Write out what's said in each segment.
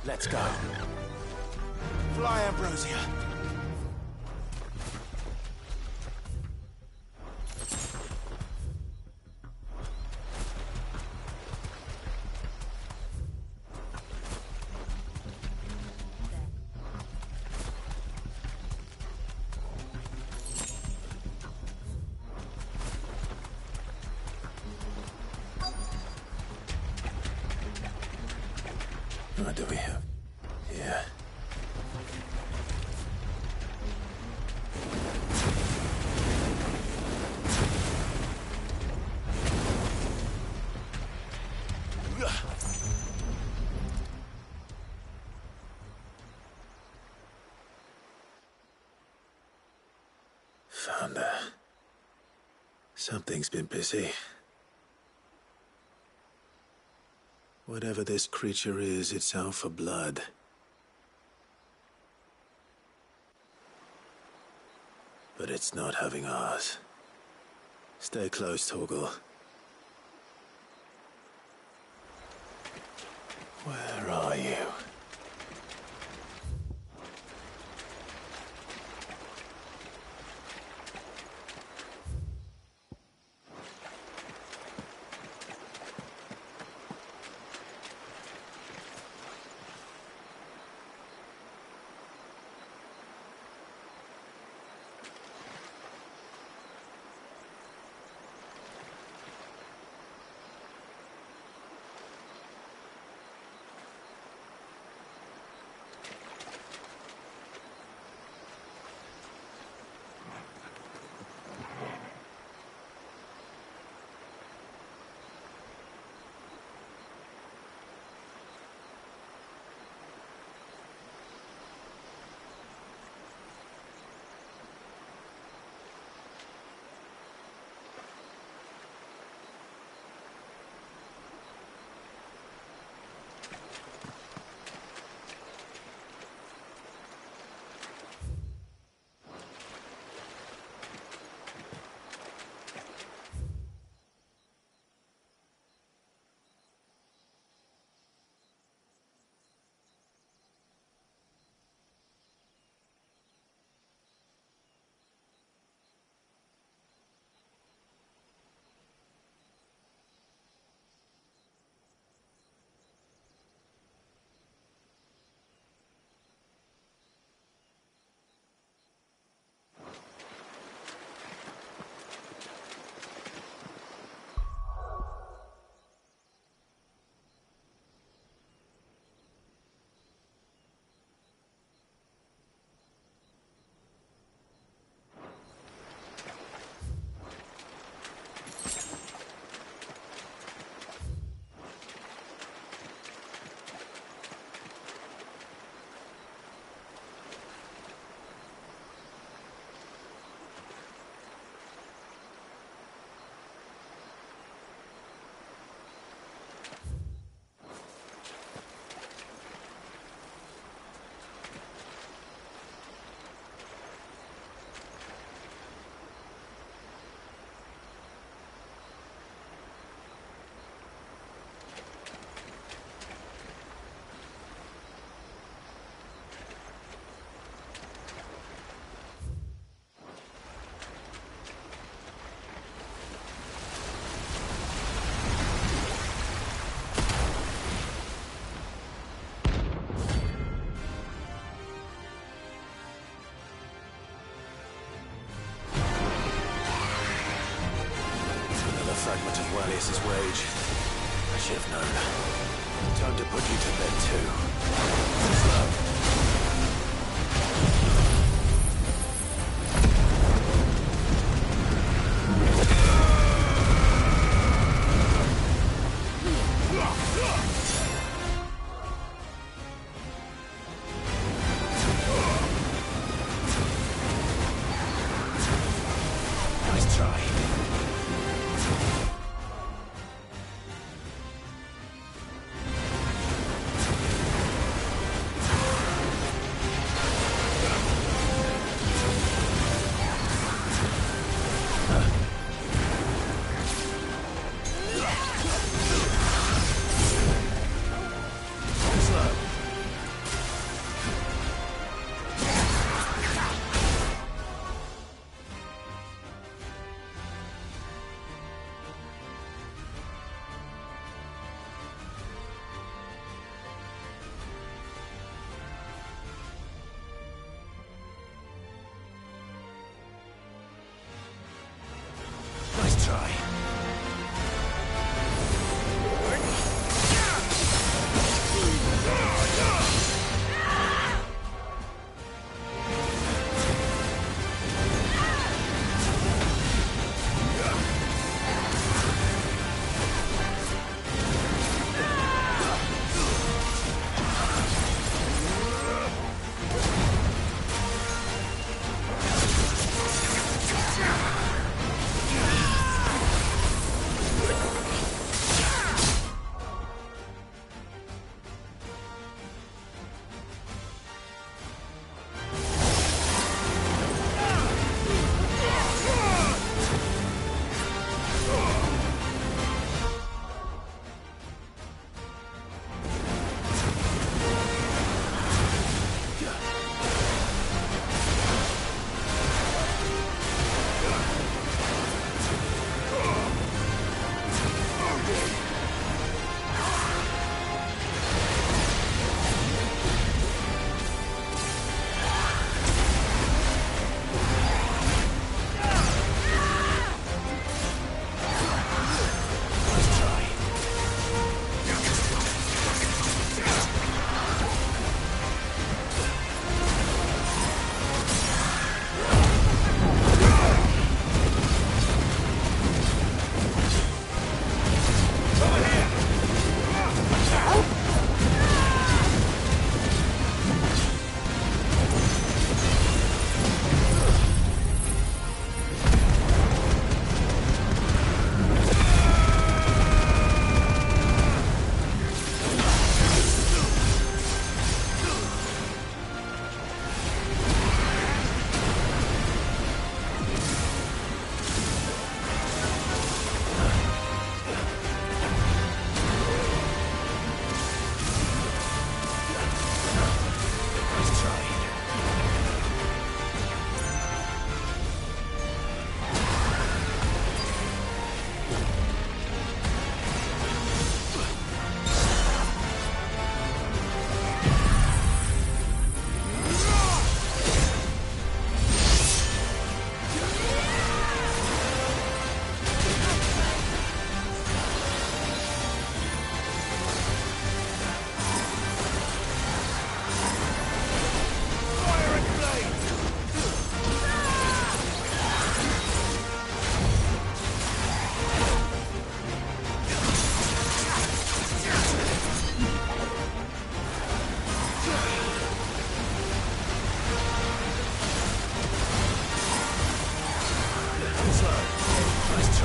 Let's go. Fly, Ambrosia. What do we have here? Found her. Something's been busy. Whatever this creature is, it's out for blood. But it's not having ours. Stay close, Torgal. Where are you? Fragment of Wallius's wage. I should have known. Time to put you to bed too. Slow. Nice try.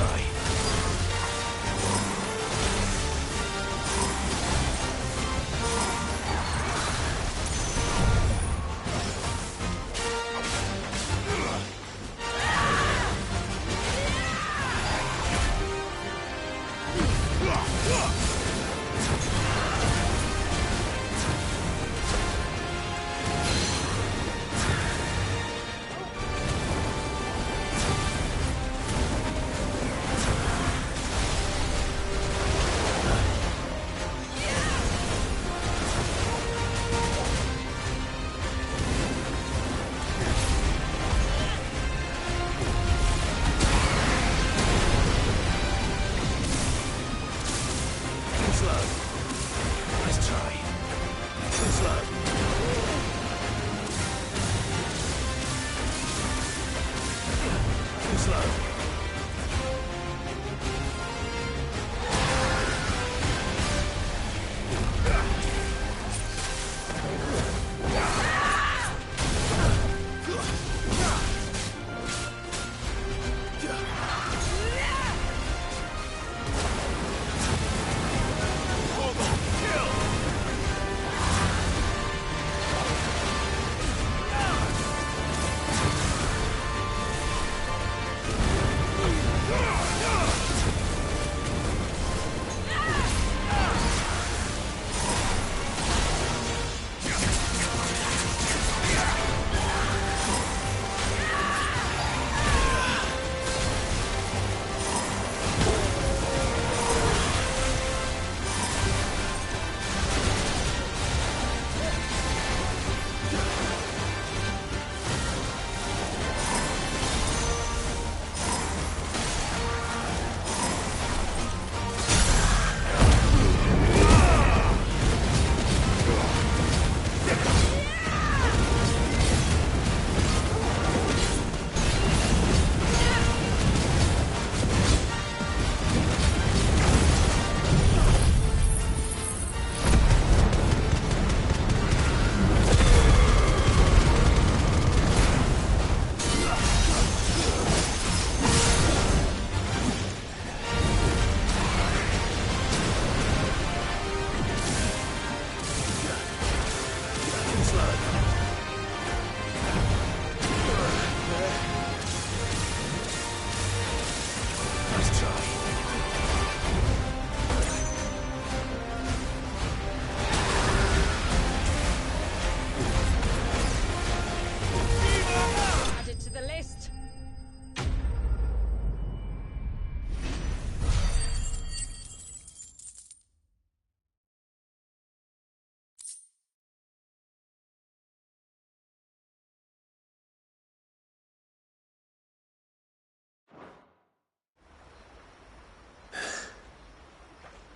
try.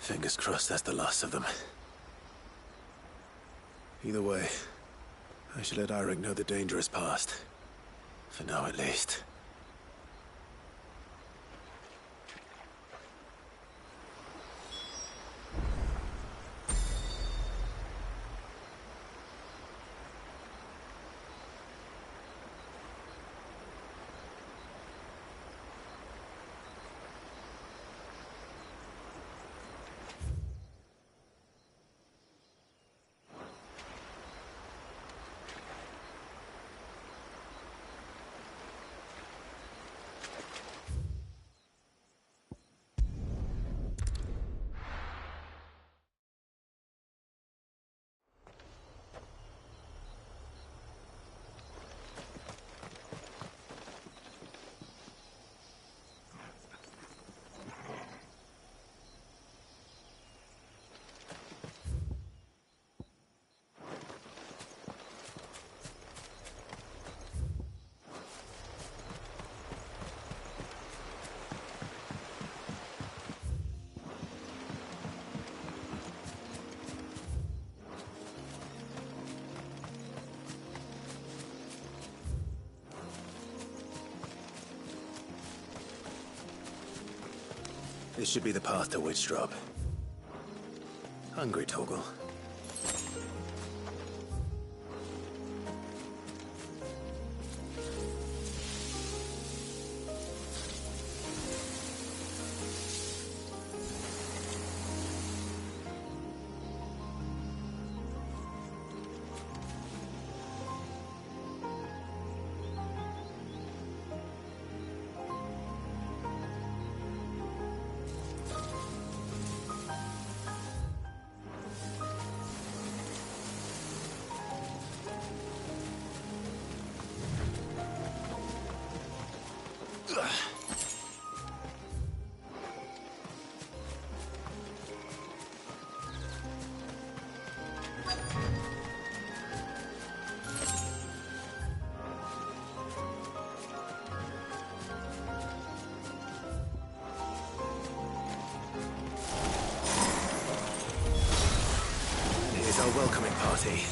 Fingers crossed that's the last of them. Either way, I should let Eirik know the danger is past. For now, at least. This should be the path to Witchdrop. Hungry, Torgal? our welcoming party.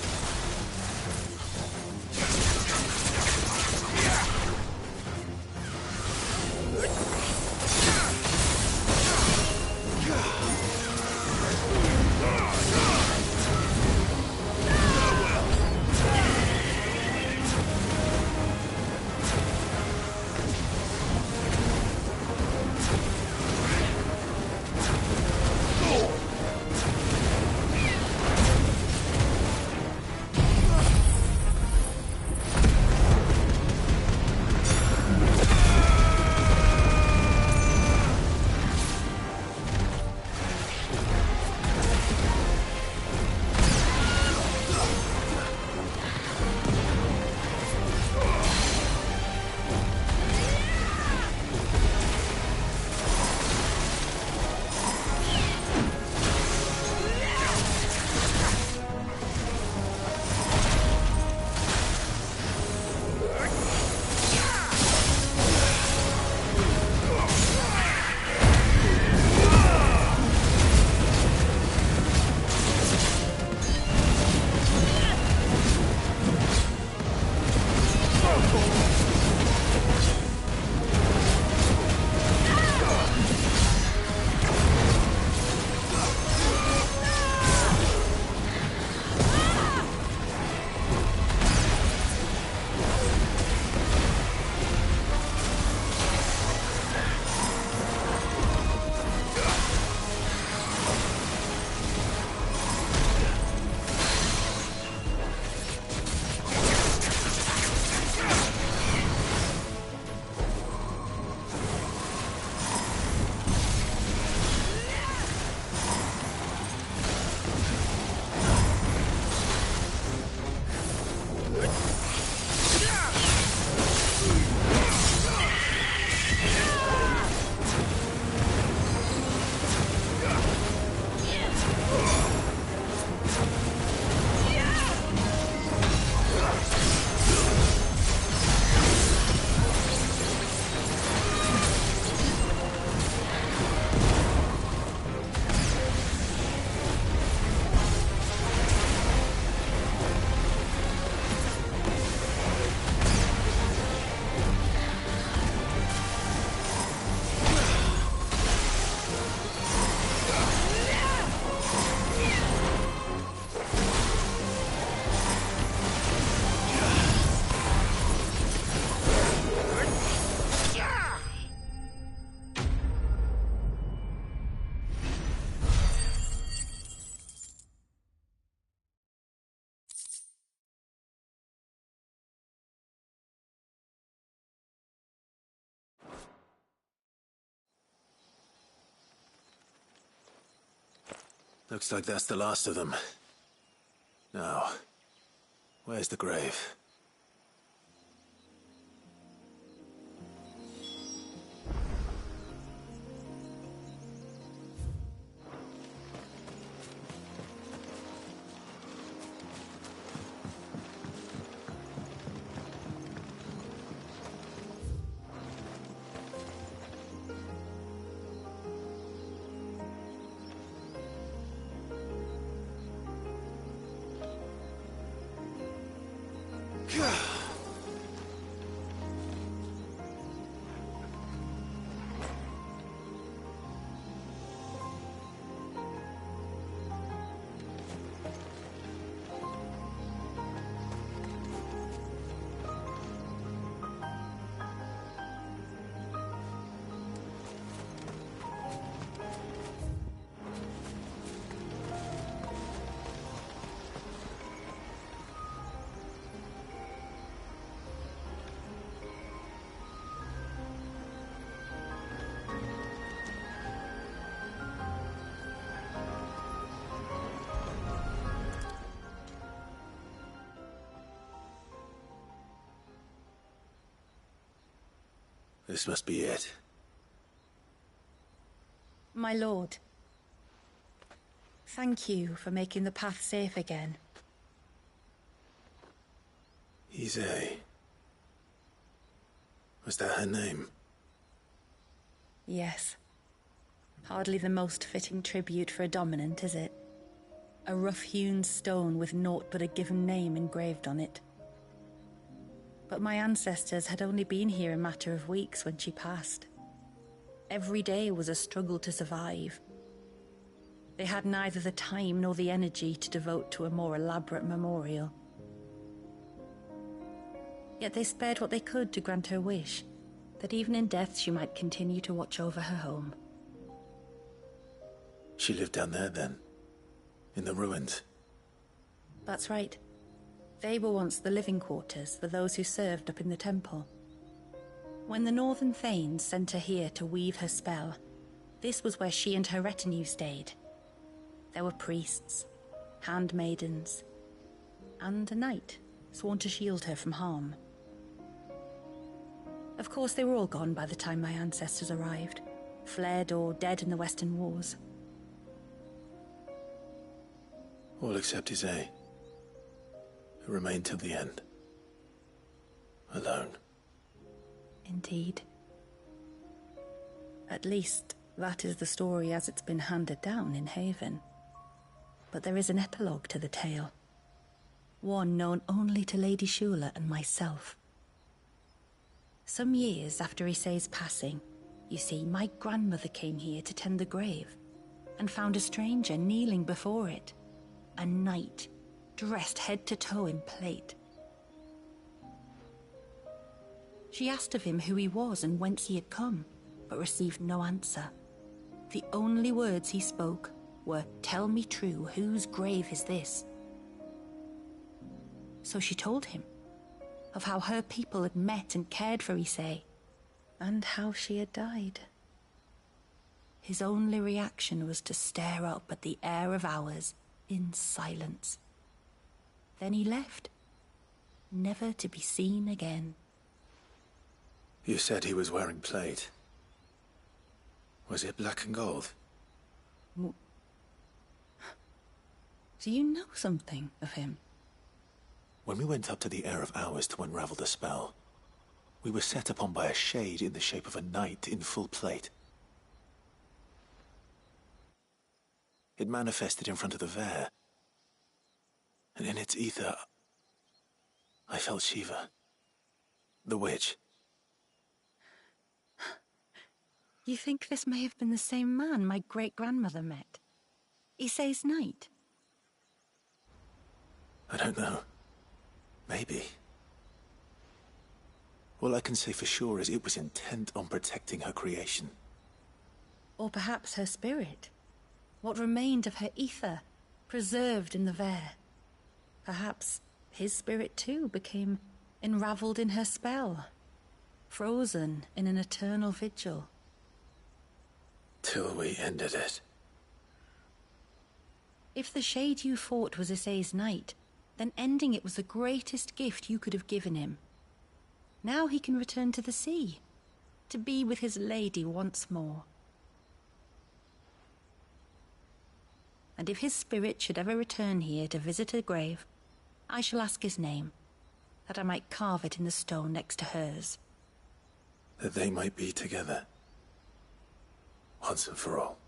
Looks like that's the last of them. Now, where's the grave? This must be it. My lord, thank you for making the path safe again. Ise. Was that her name? Yes. Hardly the most fitting tribute for a dominant, is it? A rough-hewn stone with naught but a given name engraved on it. But my ancestors had only been here a matter of weeks when she passed. Every day was a struggle to survive. They had neither the time nor the energy to devote to a more elaborate memorial. Yet they spared what they could to grant her wish, that even in death she might continue to watch over her home. She lived down there then? In the ruins? That's right. They were once the living quarters for those who served up in the temple. When the Northern Thanes sent her here to weave her spell, this was where she and her retinue stayed. There were priests, handmaidens, and a knight sworn to shield her from harm. Of course, they were all gone by the time my ancestors arrived, fled or dead in the Western Wars. All except Isay, who remained till the end. Alone. Indeed. At least, that is the story as it's been handed down in Haven. But there is an epilogue to the tale. One known only to Lady Shula and myself. Some years after Isay's passing, you see, my grandmother came here to tend the grave, and found a stranger kneeling before it. A knight, dressed head to toe in plate. She asked of him who he was and whence he had come, but received no answer. The only words he spoke were, "Tell me true, whose grave is this?" So she told him of how her people had met and cared for Isay, and how she had died. His only reaction was to stare up at the air of hours in silence. Then he left, never to be seen again. You said he was wearing plate. Was it black and gold? Do you know something of him? When we went up to the Air of Hours to unravel the spell, we were set upon by a shade in the shape of a knight in full plate. It manifested in front of the Vair, and in its ether, I felt Shiva, the witch. You think this may have been the same man my great-grandmother met? Isay's knight? I don't know. Maybe. All I can say for sure is it was intent on protecting her creation. Or perhaps her spirit? What remained of her ether, preserved in the Vair? Perhaps his spirit too became enraveled in her spell, frozen in an eternal vigil. Till we ended it. If the shade you fought was Isay's knight, then ending it was the greatest gift you could have given him. Now he can return to the sea, to be with his lady once more. And if his spirit should ever return here to visit her grave, I shall ask his name, that I might carve it in the stone next to hers. That they might be together. Once and for all.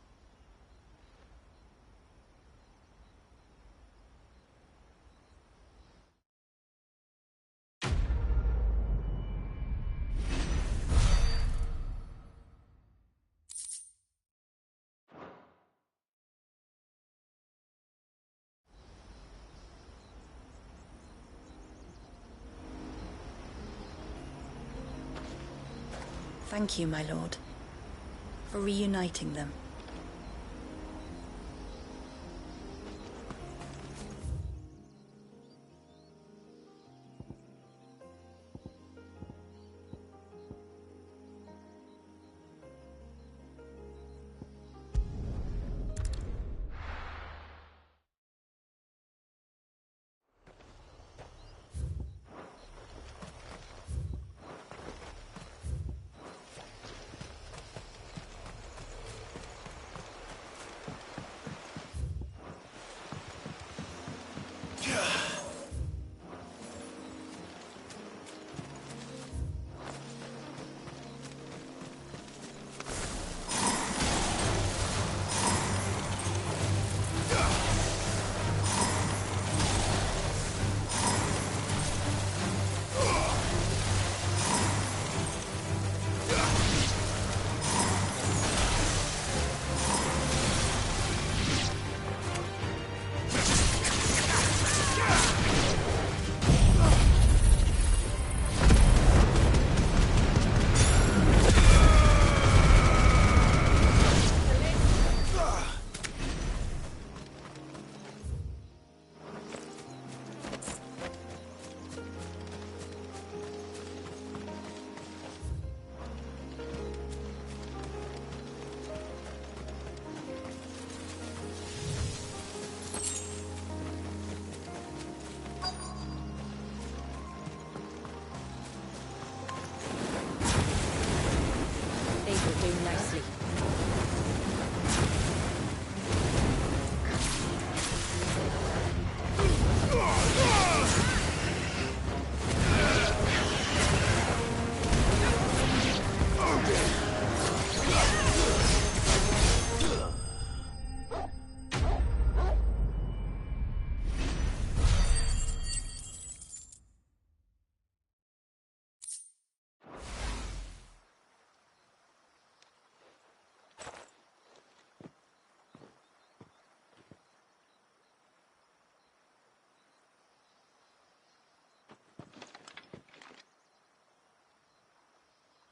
Thank you, my lord, for reuniting them.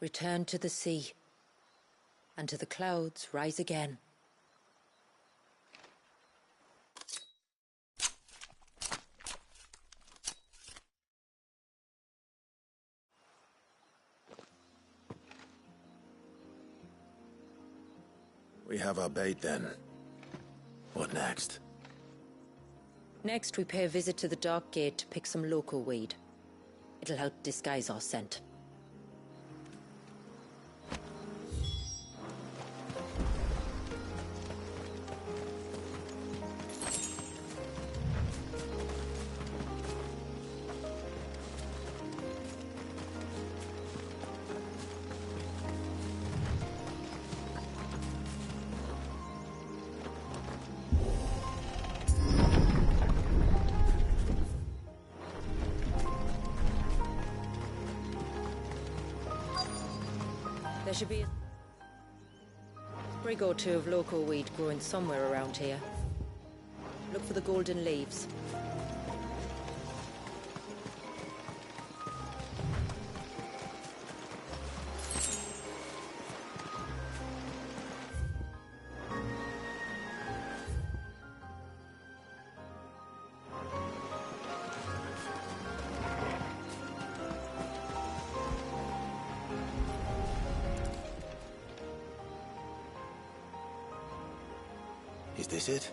Return to the sea, and to the clouds rise again. We have our bait then. What next? Next, we pay a visit to the Dark Gate to pick some local weed. It'll help disguise our scent. There should be a sprig or two of local weed growing somewhere around here. Look for the golden leaves. Is this it?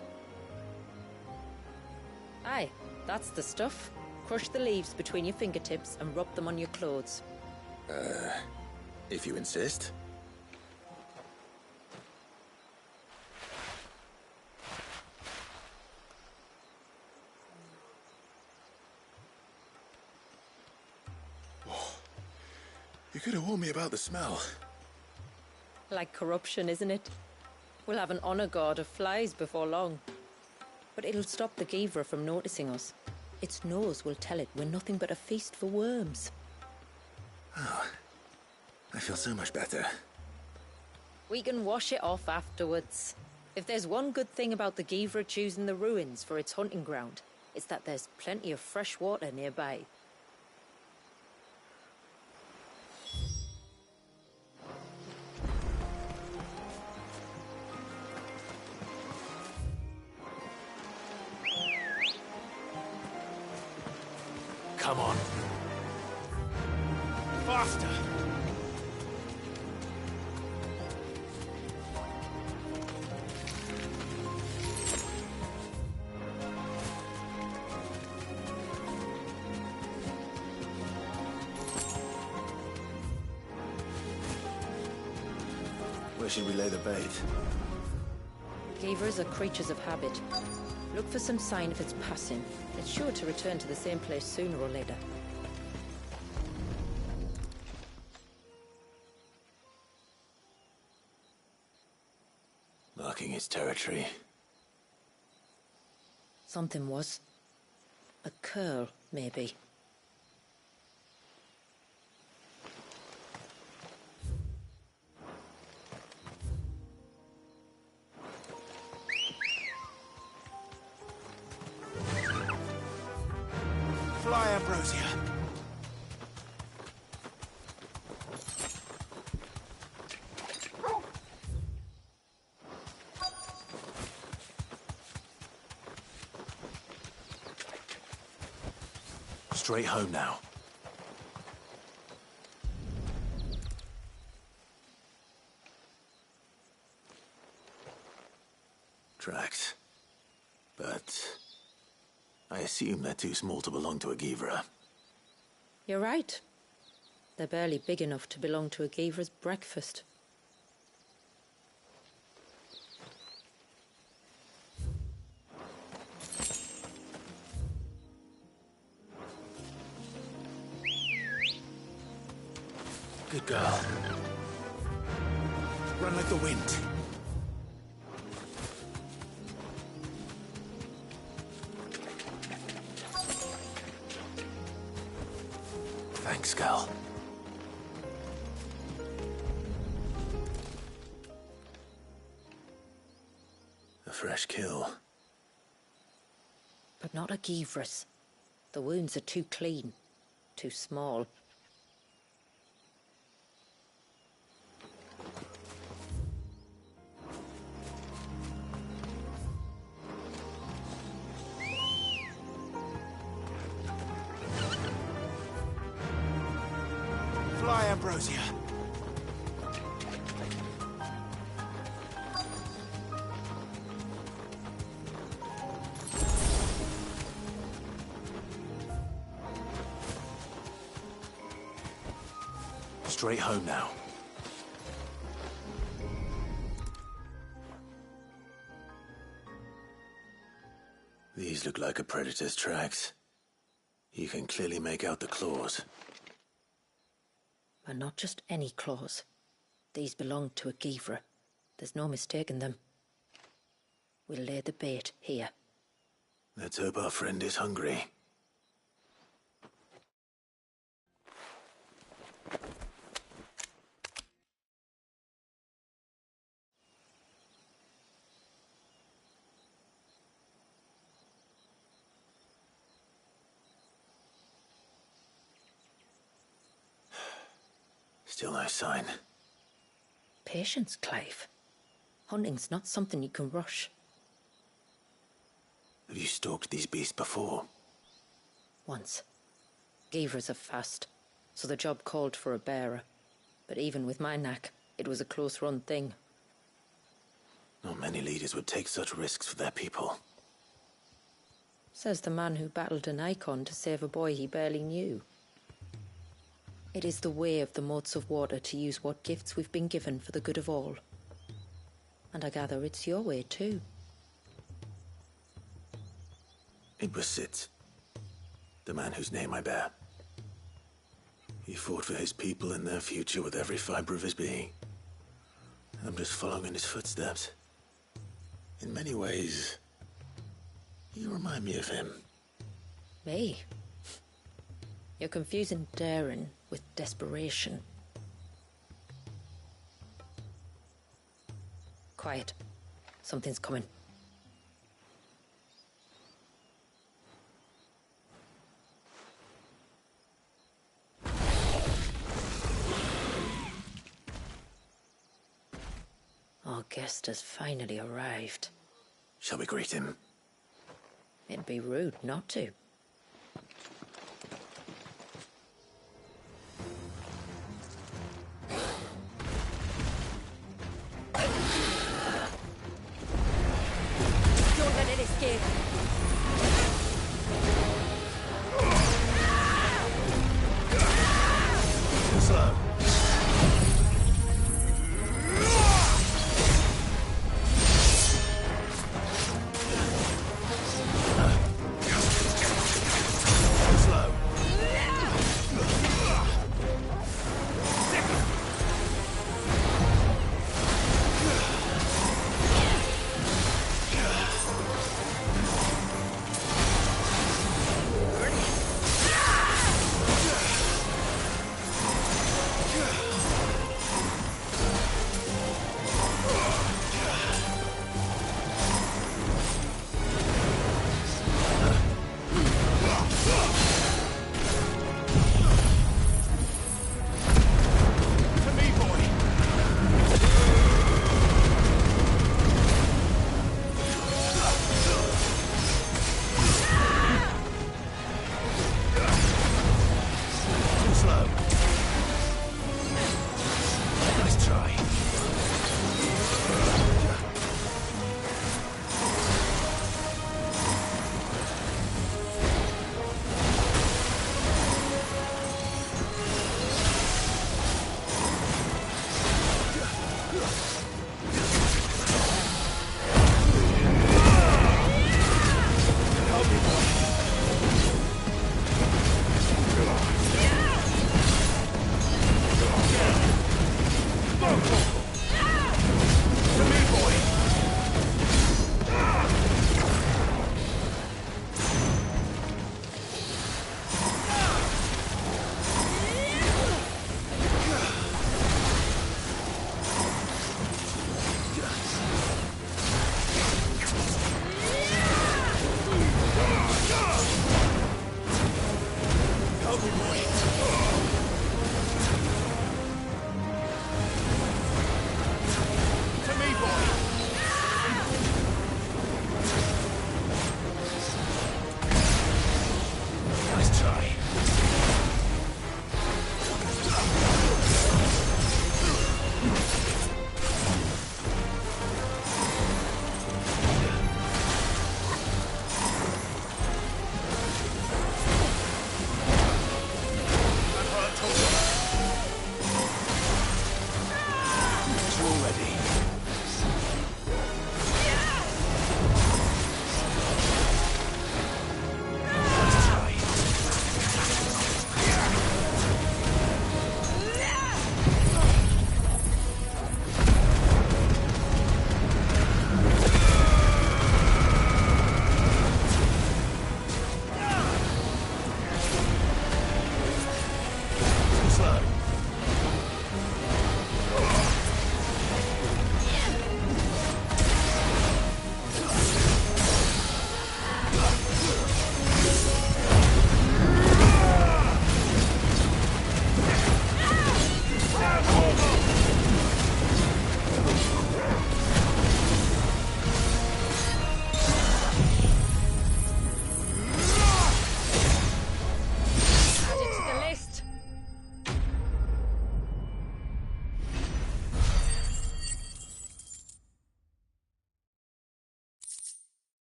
Aye, that's the stuff. Crush the leaves between your fingertips and rub them on your clothes. If you insist. You could have warned me about the smell. Like corruption, isn't it? We'll have an honor guard of flies before long. But it'll stop the Givra from noticing us. Its nose will tell it we're nothing but a feast for worms. Oh, I feel so much better. We can wash it off afterwards. If there's one good thing about the Givra choosing the ruins for its hunting ground, it's that there's plenty of fresh water nearby. Come on. Faster! Where should we lay the bait? Givras are creatures of habit. Look for some sign of its passing. It's sure to return to the same place sooner or later. Marking its territory. Something was. A curl, maybe. Fly, Ambrosia. Straight home now. Tracks. But I assume they're too small to belong to a Givra. You're right. They're barely big enough to belong to a Givra's breakfast. Good girl. Run like the wind. Thanks, Gal. A fresh kill. But not a Givra's. The wounds are too clean, too small. Ambrosia. Straight home now. These look like a predator's tracks. You can clearly make out the claws. And not just any claws. These belong to a Givra. There's no mistaking them. We'll lay the bait here. Let's hope our friend is hungry. Still no sign. Patience, Clive. Hunting's not something you can rush. Have you stalked these beasts before? Once. Givras are fast, so the job called for a bearer. But even with my knack, it was a close-run thing. Not many leaders would take such risks for their people. Says the man who battled an icon to save a boy he barely knew. It is the way of the moats of water to use what gifts we've been given for the good of all. And I gather it's your way too. It was Sid, the man whose name I bear. He fought for his people and their future with every fiber of his being. I'm just following in his footsteps. In many ways, you remind me of him. Me? You're confusing daring with desperation. Quiet. Something's coming. Our guest has finally arrived. Shall we greet him? It'd be rude not to. Don't let it escape. Slow.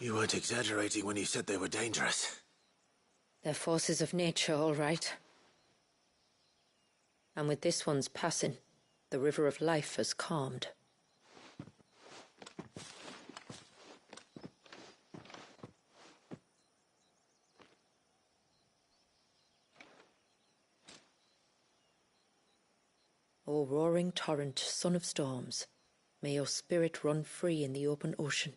You weren't exaggerating when you said they were dangerous. They're forces of nature, all right. And with this one's passing, the river of life has calmed. O roaring torrent, son of storms, may your spirit run free in the open ocean.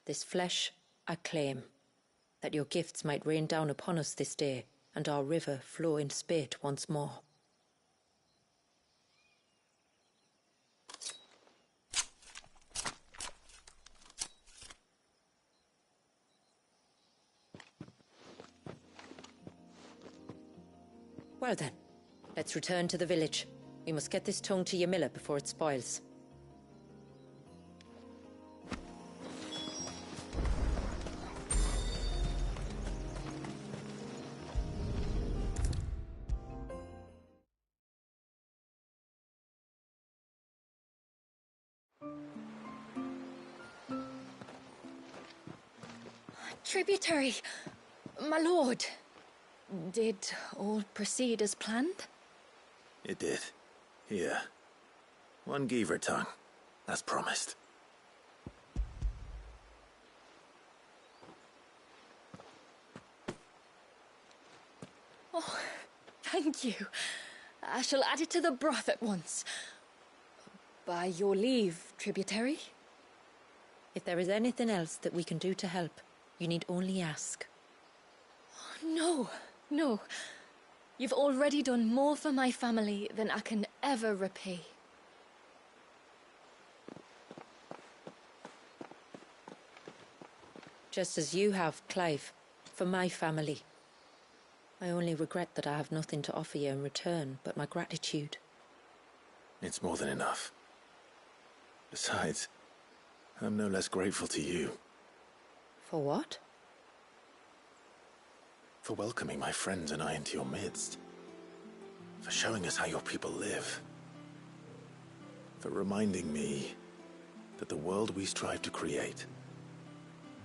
This flesh I claim, that your gifts might rain down upon us this day, and our river flow in spate once more. Well then, let's return to the village. We must get this tongue to Ymilla before it spoils. Tributary, my lord. Did all proceed as planned? It did. Here. One Geever tongue, as promised. Oh, thank you. I shall add it to the broth at once. By your leave, Tributary. If there is anything else that we can do to help, you need only ask. No, no. You've already done more for my family than I can ever repay. Just as you have, Clive, for my family. I only regret that I have nothing to offer you in return but my gratitude. It's more than enough. Besides, I'm no less grateful to you. For what? For welcoming my friends and I into your midst. For showing us how your people live. For reminding me that the world we strive to create,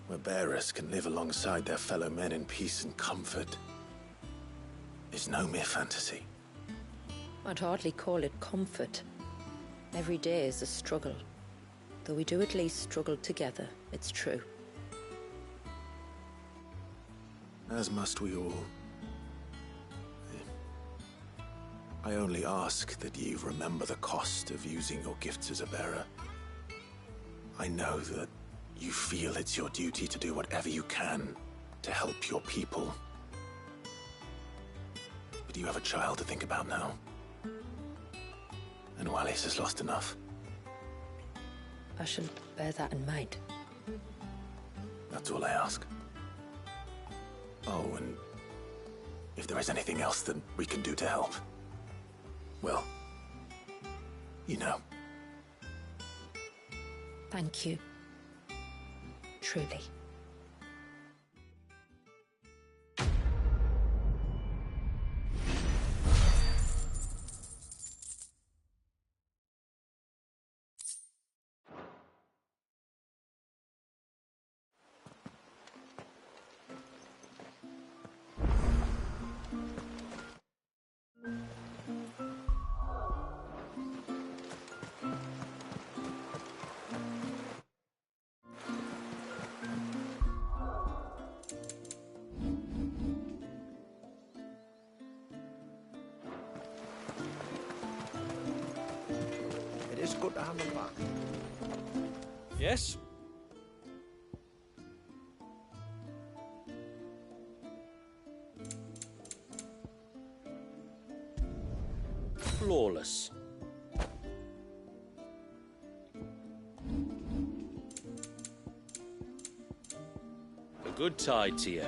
where bearers can live alongside their fellow men in peace and comfort, is no mere fantasy. I'd hardly call it comfort. Every day is a struggle. Though we do at least struggle together, it's true. As must we all. I only ask that you remember the cost of using your gifts as a bearer. I know that you feel it's your duty to do whatever you can to help your people. But you have a child to think about now. And Wallis has lost enough. I shall bear that in mind. That's all I ask. Oh, and if there is anything else that we can do to help, well, you know. Thank you. Truly. It is good to have them back. Yes? Flawless. A good tide to you.